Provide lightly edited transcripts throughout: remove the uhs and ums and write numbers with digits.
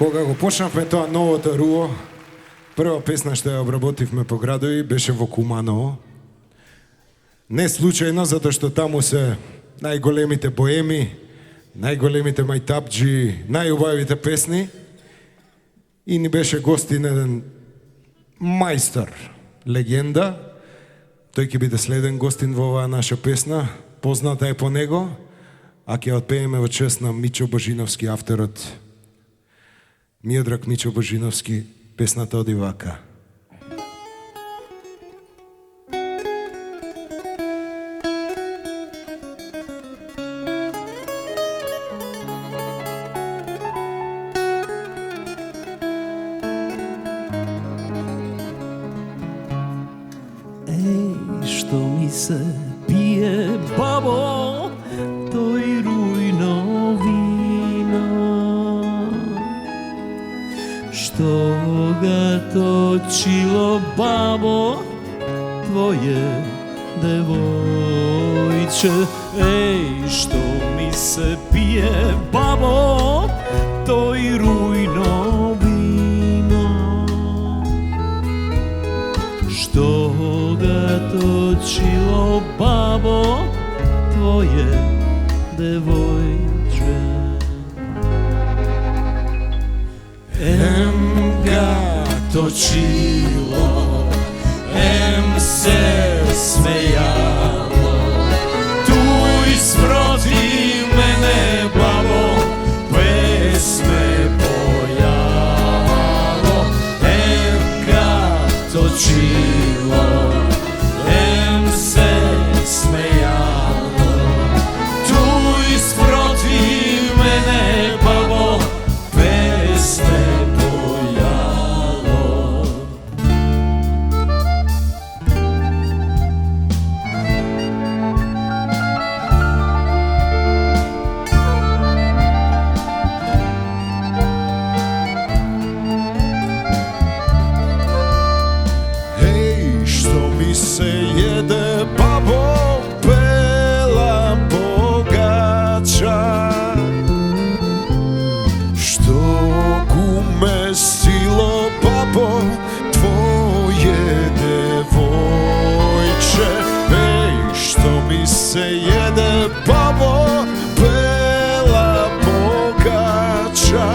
Кога го почнавме тоа новото руо, прва песна што ја обработивме по градови беше во Куманово. Не случајно, затоа што таму се најголемите боеми, најголемите мајтапџи, најубавите песни. И ни беше гостин еден мајстор, легенда. Тој ќе биде следен гостин во оваа наша песна. Позната е по него, а ќе отпееме во чест на Мичо Божиновски, авторот. Миодраг Мичо Божиновски, песната оди вака. Еј, што ми се пие, бабо, тој рујно вино, што ga точило, бабо, твоје девојче. Еј, што ми се пие, бабо, тој рујно вино, што ga точило, бабо, твоје девојче. Ем ga точило, ем се смејало, туј спротив мене, бабо, песме појало. Ем ga точило, ем се смејало, туј спротив мене, бабо, песме појало. Еј, што ми се једе, бабо, бела богача, што гуме сило, бабо, твоје девојче. Еј, што ми се једе, бабо, бела богача,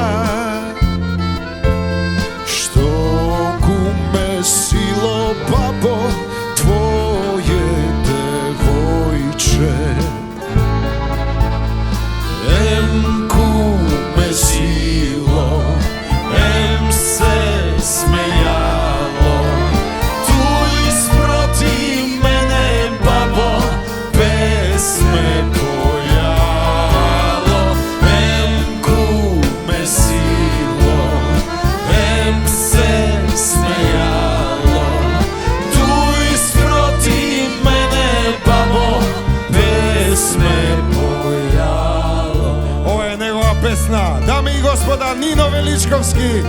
што гуме сило, бабо, твоје девојче. Ем гуме сило, ем се смејало, туј спротив мене, бабо, песме појало. Ем гуме сило, ем се смејало, туј спротив мене, бабо, песме појало. Ова е негова песна, дами и господа, Нино Величковски,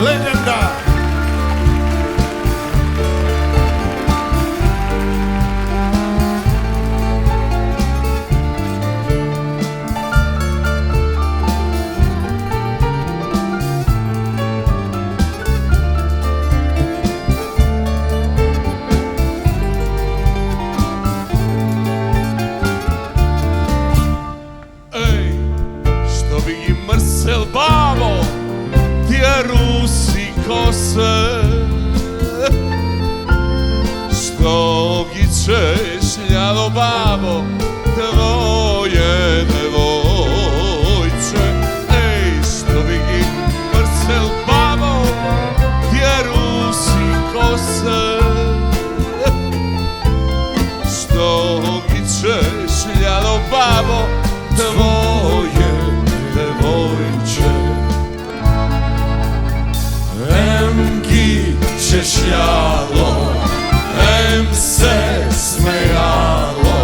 легенда. Ej, što bi gi mrsel, babo, tije rusi kose, što gi češljalo, babo, tvoje devojče. Ej, što bi gi mrsel, babo, tije rusi kose, što gi češljalo, babo, tvoje devojče. Em gi češljalo, em se smejalo,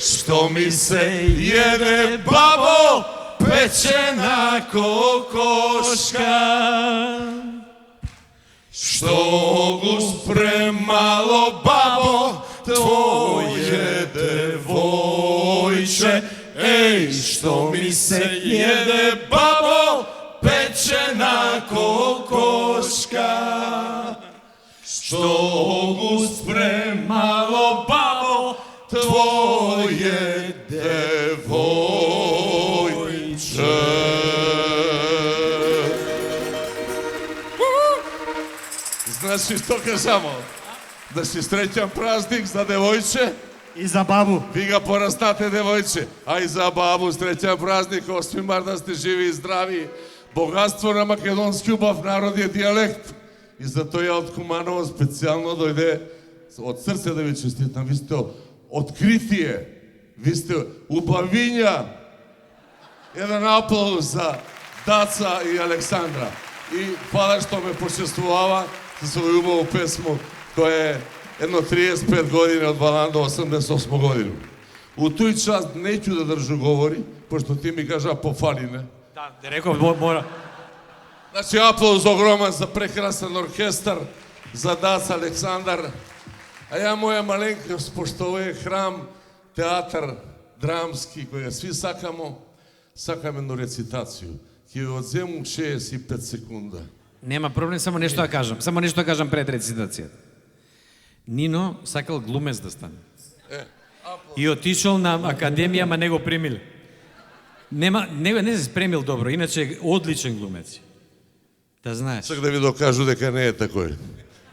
što mi se jede babo, pečena kokoška. Što gust premalo babo, tvoje devojče. Ej, što mi se jede babo, pečena kokoška. Što gust premalo babo, tvoje devojče. Значи, што кажамо? Да си среќан празник за девојче? И за бабу. Ви ga porastate devojče, a i za babu srećan praznik, 8. mart da ste živi i zdravi. Bogatstvo na makedonski ubav narod je dijalekt i zato ja od Kumanova specijalno dojde od srca da vi čestitam. Vi ste otkritije, vi ste ubavinja. Jedan aplauz za Daca i Aleksandra. I hvala što me počestvovava za svoju ubavu pesmu koja je jedno 35 godine od Balanda 88 godinu. U tuj čast neću da držu govori, pošto ti mi kaža pofaline. Da, te rekao, mora. Znači, aplauz ogroman za prekrasan orkestar, za Daca Aleksandar. A ja moja malenkost, pošto ovo je hram, teatar dramski, kojega svi sakam jednu recitaciju, ki je odzemu 65 sekunda. Нема проблем, само нешто да кажам. Само нешто да кажам пред рецитацијата. Нино сакал глумец да стане. И отишол на академија, ма не го примил. Не се спремил добро, иначе е одличен глумец. Да знаеш. Сак да ви докажу дека не е такој.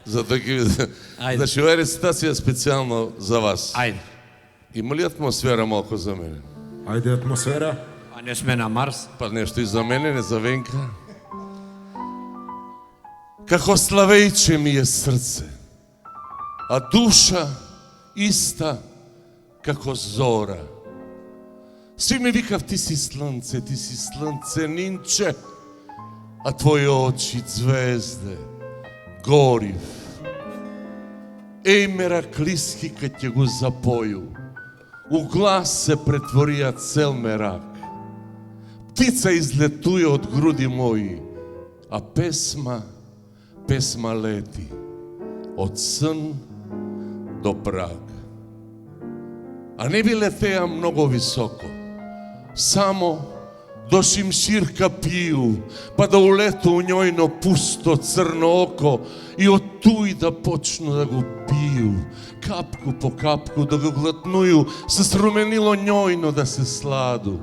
Затоа ќе ви... Ајде. Значи, ова е рецитација специјално за вас. Ајде. Има ли атмосфера малко за мене? Ајде атмосфера. А не сме на Марс. Па нешто и за мене, не за Венка. Како славејче ми е срце, а душа иста како зора. Сви ми викав ти си слънце, нинче, а твои очи звезде, горив. Ей, мераклиски кад ќе го запою, у глас се претворија цел мерак. Птица излетуе од груди мои, а песма лети од сон до праг. А не би летеа многу високо, само до шимширка пију, па да улето у њојно пусто црно око и од туј да почну да го пију, капку по капку да го глатнују, се сруменило њојно да се сладу.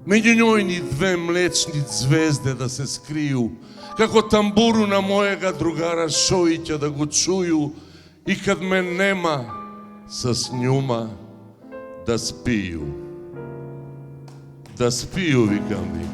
Меѓу њојни две млечни звезде да се скрију, како тамбуру на мојега другара Шоиќа да го чују и кад ме нема с њума да спију. Да спију, викам ви.